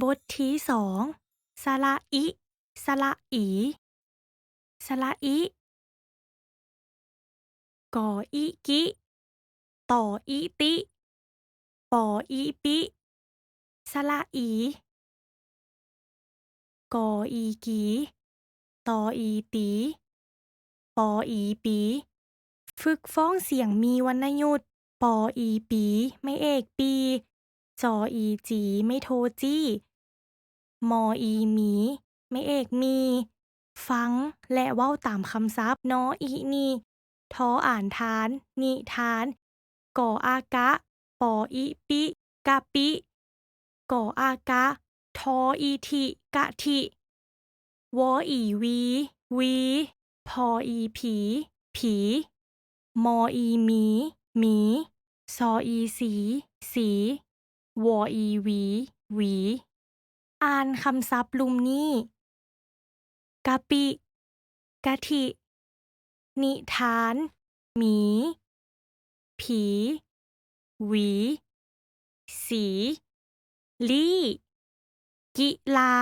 บทที่2สระอิสระอีสระอิกออิกิต่ออิติปออิปิสระอีกออีกีต่ออีตีปออีปีฝึกฟ้องเสียงมีวรรณยุกต์ปออีปีไม่เอกปีจออีจีไม่โทจี้มออีหมีไม่เอกมี ฟังและเว้าตามคำศัพท์นออีนี่ทออ่านทานนิทานก่ออากะปออีปิกะปิก่ออากะทออีทิกะทิวออีวีวีพออีผีผีมออีหมีหมีซออีสีสีวออีวีหวีอ่านคำศัพท์ลุมนี้กะปิกะทินิทานหมีผีหวีสีลี่กีฬา